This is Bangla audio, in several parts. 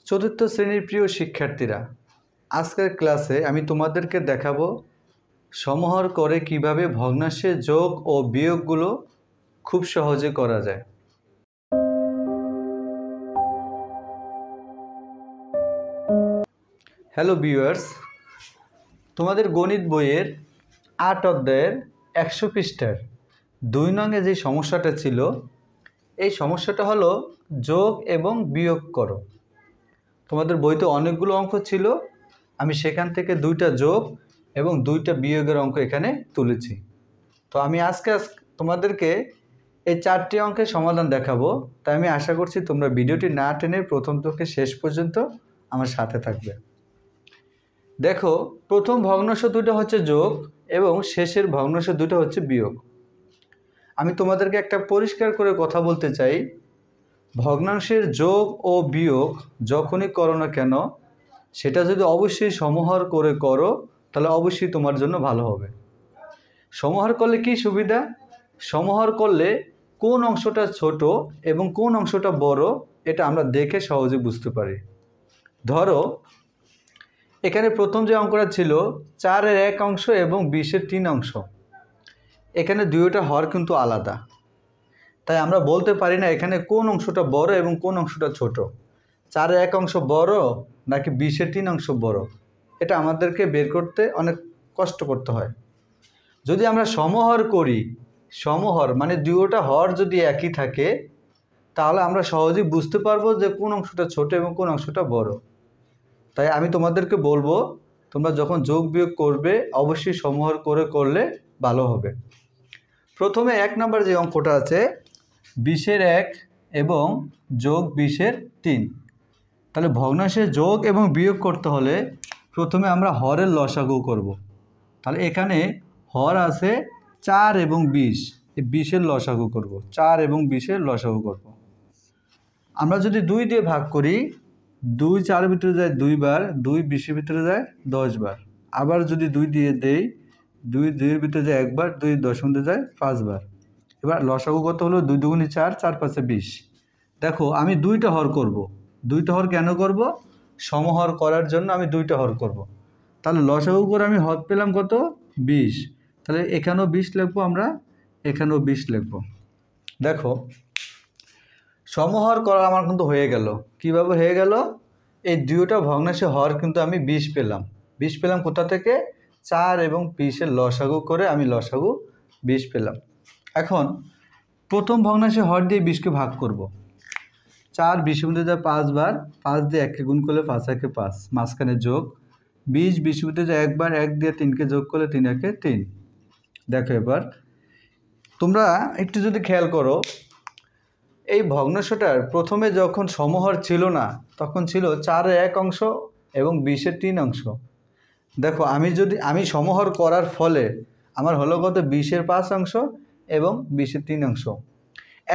চতুর্থ শ্রেণীর প্রিয় শিক্ষার্থীরা, আজকের ক্লাসে আমি তোমাদেরকে দেখাবো সমাহার করে কিভাবে ভগ্নাংশের যোগ ও বিয়োগগুলো খুব সহজে করা যায়। হ্যালো ভিউয়ার্স, তোমাদের গণিত বইয়ের ৮ অধ্যায়ের ১০০ পৃষ্ঠার ২ নংয়ে যে সমস্যাটা ছিল, এই সমস্যাটা হলো যোগ এবং বিয়োগ করো। তোমাদের বইতে অনেকগুলো অঙ্ক ছিল, আমি সেখান থেকে ২টা যোগ এবং ২টা বিয়োগের অঙ্ক এখানে তুলেছি। তো আমি আজকে তোমাদেরকে এই ৪টি অঙ্কের সমাধান দেখাবো। তাই আমি আশা করছি তোমরা ভিডিওটি না টেনে প্রথম থেকে শেষ পর্যন্ত আমার সাথে থাকবে। দেখো, প্রথম ভগ্নাংশ দুটো হচ্ছে যোগ এবং শেষের ভগ্নাংশ দুটো হচ্ছে বিয়োগ। আমি তোমাদেরকে একটা পরিষ্কার করে কথা বলতে চাই, ভগ্নাংশের যোগ ও বিয়োগ যখনই করো না কেন, সেটা যদি অবশ্যই সমাহার করে করো তাহলে অবশ্যই তোমার জন্য ভালো হবে। সমাহার করলে কি সুবিধা? সমাহার করলে কোন অংশটা ছোট এবং কোন অংশটা বড় এটা আমরা দেখে সহজে বুঝতে পারি। ধরো, এখানে প্রথম যে অঙ্কটা ছিল 4-এর 1 অংশ এবং 20-এর 3 অংশ, এখানে দুইটা হর কিন্তু আলাদা। তাই আমরা বলতে পারি না এখানে কোন অংশটা বড় এবং কোন অংশটা ছোট, 4-এর 1 অংশ বড় নাকি 20-এর 3 অংশ বড়, এটা আমাদেরকে বের করতে অনেক কষ্ট করতে হয়। যদি আমরা সমহর করি, সমহর মানে দুইটা হর যদি একই থাকে, তাহলে আমরা সহজেই বুঝতে পারবো যে কোন অংশটা ছোট এবং কোন অংশটা বড়। তাই আমি তোমাদেরকে বলবো, তোমরা যখন যোগ বিয়োগ করবে অবশ্যই সমহর করে করলে ভালো হবে। প্রথমে 1 নম্বর যে অঙ্কটা আছে 20-এর 1 এবং যোগ 20-এর 3, তাহলে ভগ্নাংশের যোগ এবং বিয়োগ করতে হলে প্রথমে আমরা হরের লসাগু করব। তাহলে এখানে হর আছে 4 এবং 20, এই 20-এর লসাগু করব, 4 এবং 20-এর লসাগু করব। আমরা যদি 2 দিয়ে ভাগ করি, 2 4-এর ভিতরে যায় 2 বার, 2 20-এর ভিতরে যায় 10 বার। আবার যদি 2 দিয়ে দেই, 2 2-এর ভিতরে যায় 1 বার, 2 10-এর মধ্যে যায় 5 বার। এবার লসাগু কত হলো? 2 2 4, 4 5 20। দেখো, আমি 2টা হর করব। 2টা হর কেন করব? সমহর করার জন্য আমি 2টা হর করব। তাহলে লসাগু করে আমি হর পেলাম কত? 20। তাহলে এখানেও 20 লিখবো, আমরা এখানেও 20 লিখবো। দেখো, সমহর করা আমার কিন্তু হয়ে গেল। কিভাবে হয়ে গেল? এই দুইটা ভগ্নাংশের হর কিন্তু আমি 20 পেলাম। 20 পেলাম কোথা থেকে? 4 এবং 20-এর লসাগু করে আমি লসাগু 20 পেলাম। এখন প্রথম ভগ্নাংশের হর দিয়ে 20কে ভাগ করব। 4 20-এর মধ্যে যায় 5 বার, 5 দিয়ে 1কে গুণ করলে 5 1 5, মাঝখানে যোগ। 20 20-এর মধ্যে যায় 1 বার, 1 দিয়ে 3কে যোগ করলে 3 1 3। দেখো, এবার তোমরা একটু যদি খেয়াল করো, এই ভগ্নাংশটার প্রথমে যখন সমহর ছিল না, তখন ছিল 4-এর 1 অংশ এবং 20-এর 3 অংশ। দেখো, আমি সমহর করার ফলে আমার হলো কত? 20-এর 5 অংশ এবং 20-এর 3 অংশ।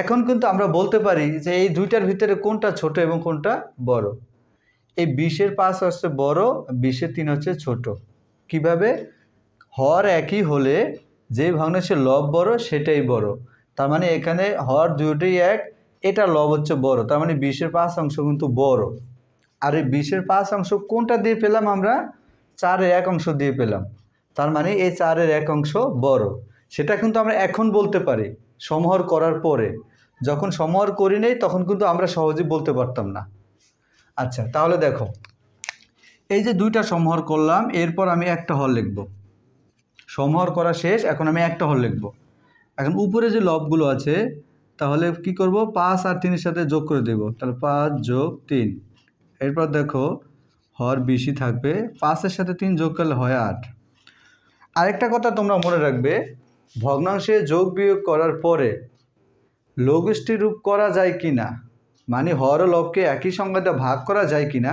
এখন কিন্তু আমরা বলতে পারি যে এই দুইটার ভিতরে কোনটা ছোট এবং কোনটা বড়। এই 20-এর 5 হচ্ছে বড়, 20-এর 3 হচ্ছে ছোট। কিভাবে? হর একই হলে যে ভগ্নাংশের লব বড় সেটাই বড়। তার মানে এখানে হর দুটোই এক, এটা লব হচ্ছে বড়, তার মানে 20-এর 5 অংশ কিন্তু বড়। আর এই 20-এর 5 অংশ কোনটা দিয়ে পেলাম? আমরা 4-এর 1 অংশ দিয়ে পেলাম। তার মানে এই 4-এর 1 অংশ বড়। সেটা কিন্তু আমরা এখন বলতে পারি, সমহর করার পরে। যখন সমহর করি নাই তখন কিন্তু আমরা সহজেই বলতে পারতাম না। আচ্ছা, তাহলে দেখো, এই যে 2টা সমহর করলাম, এরপর আমি একটা হর লিখব। সমহর করা শেষ, এখন আমি একটা হর লিখব। এখন উপরে যে লবগুলো আছে, তাহলে কি করব? 5 আর 3-এর সাথে যোগ করে দেব। তাহলে 5 যোগ 3। এরপর দেখো, হর 20-ই থাকবে, 5-এর সাথে 3 যোগ করলে হয় 8। আরেকটা কথা তোমরা মনে রাখবে, ভগ্নাংশে যোগ বিয়োগ করার পরে লঘিষ্ঠী রূপ করা যায় কি না, মানে হর ও লবকে একই সংখ্যাতে ভাগ করা যায় কি না,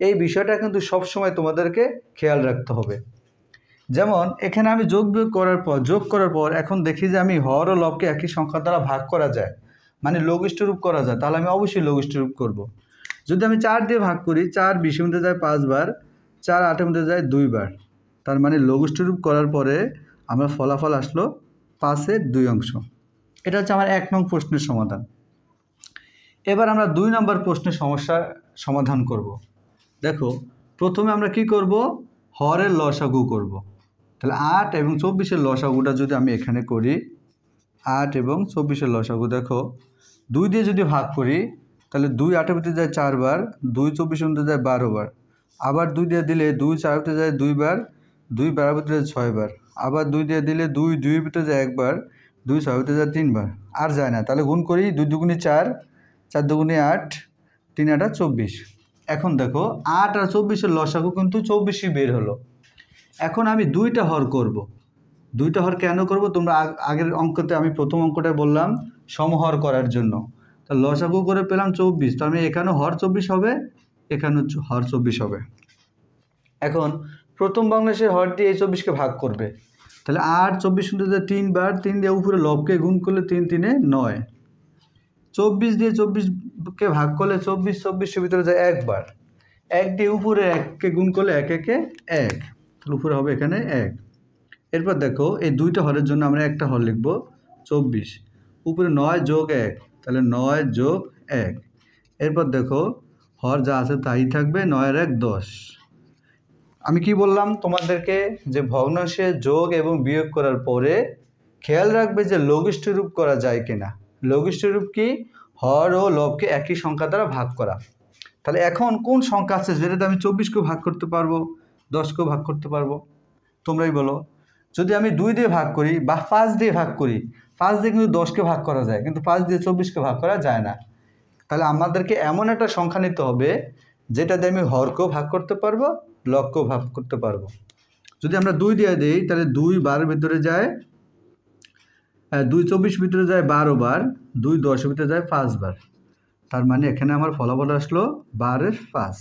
এই বিষয়টা কিন্তু সবসময় তোমাদেরকে খেয়াল রাখতে হবে। যেমন এখানে আমি যোগ করার পর এখন দেখি যে আমি হর ও লবকে একই সংখ্যা দ্বারা ভাগ করা যায়, মানে লঘিষ্ঠ রূপ করা যায়, তাহলে আমি অবশ্যই লঘিষ্ঠ রূপ করব। যদি আমি 4 দিয়ে ভাগ করি, 4 20-এর মধ্যে যায় 5 বার, 4 8-এর মধ্যে যায় 2 বার। তার মানে লঘিষ্ঠ রূপ করার পরে আমার ফলাফল আসলো 5-এর 2 অংশ। এটা হচ্ছে আমার 1 নং প্রশ্নের সমাধান। এবার আমরা 2 নম্বর প্রশ্নের সমস্যা সমাধান করব। দেখো প্রথমে আমরা কি করব, হরের লসাগু করব। তাহলে 8 এবং 24-এর লসাগুটা যদি আমি এখানে করি, 8 এবং 24-এর লসাগু দেখো 2 দিয়ে যদি ভাগ করি তাহলে 2 8-এর ভিতরে যায় 4 বার, 2 24-এর ভিতরে যায় 12 বার, আবার 2 দিয়ে দিলে 2 4-এর ভিতরে যায় 2 বার, 2 12-এর ভিতরে যায় 6 বার, আবার 2 দিয়ে দিলে 2 2-এর ভিতরে যায় 1 বার, 2 6-এর ভিতরে যায় 3 বার, আর যায় না। তাহলে গুণ করি, 2 দুগুণে 4, 4 দুগুণে 8, 3 8 24। এখন দেখো 8 আর 24-এর লসাগু কিন্তু 24ই বের হলো। এখন আমি 2টা হর করব। 2টা হর কেন করব, তোমরা আগের অঙ্কতে আমি প্রথম অঙ্কটা বললাম সমহর করার জন্য। তা লসাগু করে পেলাম 24, তার মানে এখানেও হর 24 হবে, এখানেও হর 24 হবে। এখন প্রথম ভগ্নাংশের হর দিয়ে এই 24-কে ভাগ করবে। তাহলে 8 24 দিয়ে 3 বার, 3 দিয়ে উপরে লবকে গুণ করলে 3 3-এ 9, 24 দিয়ে 24-কে ভাগ করলে 24 24-এর ভিতরে যায় 1 বার, 1 দিয়ে উপরে 1-কে গুণ করলে 1 1-এ 1, তাহলে উপরে হবে এখানে 1। এরপর দেখো এই 2টা হরের জন্য আমরা একটা হর লিখব 24, উপরে 9 যোগ 1, তাহলে 9 যোগ 1। এরপর দেখো হর যা আছে তাই থাকবে, 9 আর 1 10। আমি কি বললাম তোমাদেরকে, যে ভগ্নাংশে যোগ এবং বিয়োগ করার পরে খেয়াল রাখবে যে লঘিষ্ঠ রূপ করা যায় কিনা। লঘিষ্ঠ রূপ কি, হর ও লবকে একই সংখ্যা দ্বারা ভাগ করা। তাহলে এখন কোন সংখ্যা আছে যেটাতে আমি 24-কেও ভাগ করতে পারবো, 10-কেও ভাগ করতে পারবো, তোমরাই বলো। যদি আমি 2 দিয়ে ভাগ করি বা 5 দিয়ে ভাগ করি, 5 দিয়ে কিন্তু 10-কে ভাগ করা যায়, কিন্তু 5 দিয়ে 24-কে ভাগ করা যায় না। তাহলে আমাদেরকে এমন একটা সংখ্যা নিতে হবে যেটা দিয়ে আমি হরকেও ভাগ করতে পারবো, লবকেও ভাগ করতে পারবো। যদি আমরা 2 দিয়ে দিই তাহলে 2 12-এর ভিতরে যায়, 2 24-এর ভিতরে যায় 12 বার, 2 10-এর ভিতরে যায় 5 বার, তার মানে এখানে আমার ফলাফল আসলো 12-এর 5।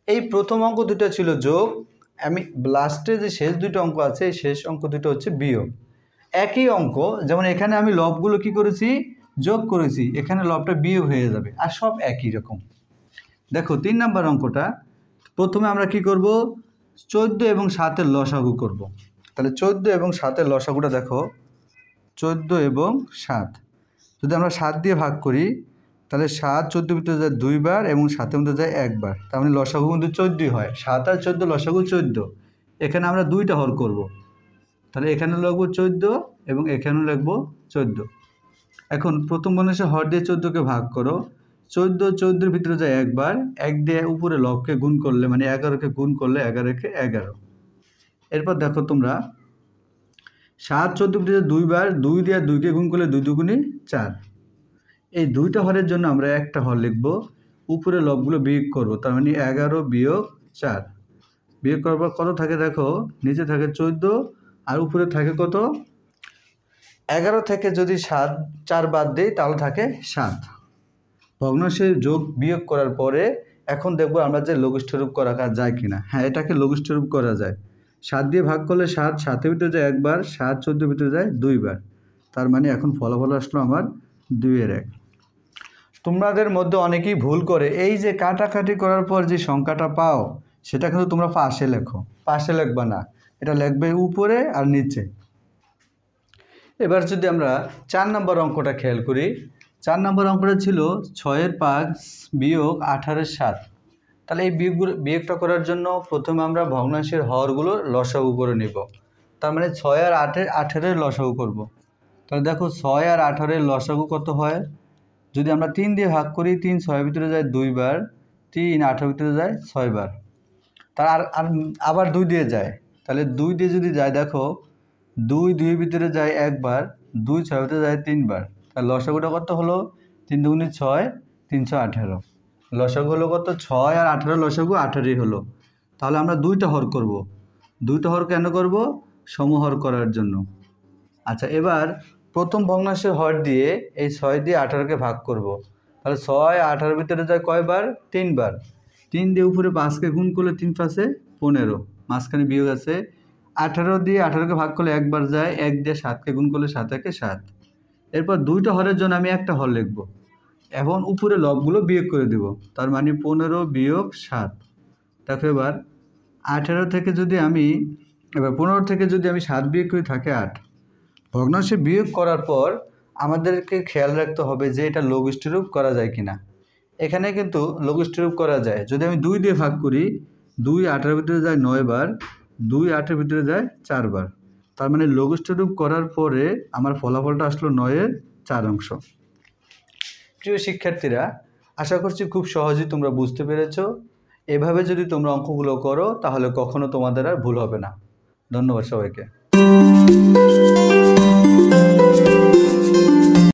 এই প্রথম অঙ্ক দুটো ছিল যোগ, আমি লাস্টে যে শেষ দুটো অঙ্ক আছে এই শেষ অঙ্ক দুটো হচ্ছে বিয়োগ। একই অঙ্ক, যেমন এখানে আমি লবগুলো কি করেছি, যোগ করেছি, এখানে লবটা বিয়োগ হয়ে যাবে, আর সব একই রকম। দেখো 3 নম্বর অঙ্কটা, প্রথমে আমরা কি করব, 14 এবং 7-এর লসাগু করব। তাহলে 14 এবং 7-এর লসাগুটা দেখো, 14 এবং 7 যদি আমরা 7 দিয়ে ভাগ করি তাহলে 7 14-এর ভিতরে যায় 2 বার এবং 7-এর মধ্যে যায় 1 বার, তার মানে লসাগু কিন্তু 14 হয়। 7 আর 14 লসাগু 14। এখানে আমরা 2টা হর করব, তাহলে এখানে লিখব 14 এবং এখানেও লিখব 14। এখন প্রথম ভগ্নাংশের হর দিয়ে 14-কে ভাগ করো, 14 14-এর ভিতরে যায় 1 বার, 1 দিয়ে উপরে লবকে গুণ করলে মানে 11-কে গুণ করলে 11-কে 11। এরপর দেখো তোমরা 7 14-এর ভিতরে 2 বার, 2 দিয়ে 2-কে গুণ করলে 2 দুগুণে 4। এই 2টা হরের জন্য আমরা একটা হর লিখব, উপরে লবগুলো বিয়োগ করব, তার মানে 11 বিয়োগ 4। বিয়োগ করার পর কত থাকে দেখো, নিচে থাকে 14 আর উপরে থাকে কত, 11 থেকে যদি 4 বাদ দিই তাহলে থাকে 7। ভগ্নাংশের যোগ বিয়োগ করার পরে এখন দেখব আমরা যে লঘিষ্ঠ রূপ করা যায় কিনা। হ্যাঁ, এটাকে লঘিষ্ঠ রূপ করা যায়। 7 দিয়ে ভাগ করলে 7, 7-এর ভিতরে যায় 1 বার, 7 14-এর ভিতরে যায় 2 বার, তার মানে এখন ফলাফল আসলো আমার 2-এর 1। তোমাদের মধ্যে অনেকেই ভুল করে, এই যে কাটাকাটি করার পর যে সংখ্যাটা পাও সেটা কিন্তু তোমরা পাশে লেখো, পাশে লিখবা না, এটা লিখবে উপরে আর নিচে। এবার যদি আমরা 4 নম্বর অঙ্কটা খেয়াল করি, 4 নম্বর অঙ্কটা ছিল 6-এর 5 বিয়োগ 18-এর 7। তাহলে এই বিয়োগটা করার জন্য প্রথমে আমরা ভগ্নাংশের হরগুলো লসাগু করে নেব, তার মানে 6 আর 18-এর লসাগু করব। তাহলে দেখো 6 আর 18-এর লসাগু কত হয়, যদি আমরা 3 দিয়ে ভাগ করি, 3 6-এর ভিতরে যায় 2 বার, 3 18-এর ভিতরে যায় 6 বার, তার আবার 2 দিয়ে যায়, তাহলে 2 দিয়ে যদি যায় দেখো 2 2-এর ভিতরে যায় 1 বার, 2 6-এর ভিতরে যায় 3 বার, তাহলে লসাগুটা কত হলো, 3 দুগুণে 6 318। লসাগু হলো কত, 6 আর 18 লসাগু 18ই হলো। তাহলে আমরা 2টা হর করব। 2টা হর কেন করব, সমহর করার জন্য। আচ্ছা, এবার প্রথম ভগ্নাংশের হর দিয়ে এই 6 দিয়ে 18-কে ভাগ করব। তাহলে 6 18-এর ভিতরে যায় কয়বার, 3 বার, 3 দিয়ে উপরে 5-কে গুণ করলে 3 5-এ 15, মাঝখানে বিয়োগ আছে। 18 দিয়ে 18-কে ভাগ করলে 1 বার যায়, 1 দিয়ে 7-কে গুণ করলে 7 1-এ 7। এরপর 2টা হরের জন্য আমি একটা হর লিখব, এখন উপরে লবগুলো বিয়োগ করে দেব, তার মানে 15 বিয়োগ 7। দেখো এবার 18 থেকে যদি আমি, এবার 15 থেকে যদি আমি 7 বিয়োগ করি থাকে 8। ভগ্নাংশে বিয়োগ করার পর আমাদেরকে খেয়াল রাখতে হবে যে এটা লঘিষ্ঠরূপ করা যায় কিনা। এখানে কিন্তু লঘিষ্ঠরূপ করা যায়। যদি আমি 2 দিয়ে ভাগ করি, 2 8-এর ভিতরে যায় 9 বার, 2 8-এর ভিতরে যায় 4 বার। তার মানে লঘিষ্ঠরূপ করার পরে আমার ফলাফলটা আসলো 9-এর 4 অংশ। প্রিয় শিক্ষার্থীরা, আশা করছি খুব সহজেই তোমরা বুঝতে পেরেছো। এভাবে যদি তোমরা অঙ্কগুলো করো তাহলে কখনো তোমাদের আর ভুল হবে না। ধন্যবাদ সবাইকে।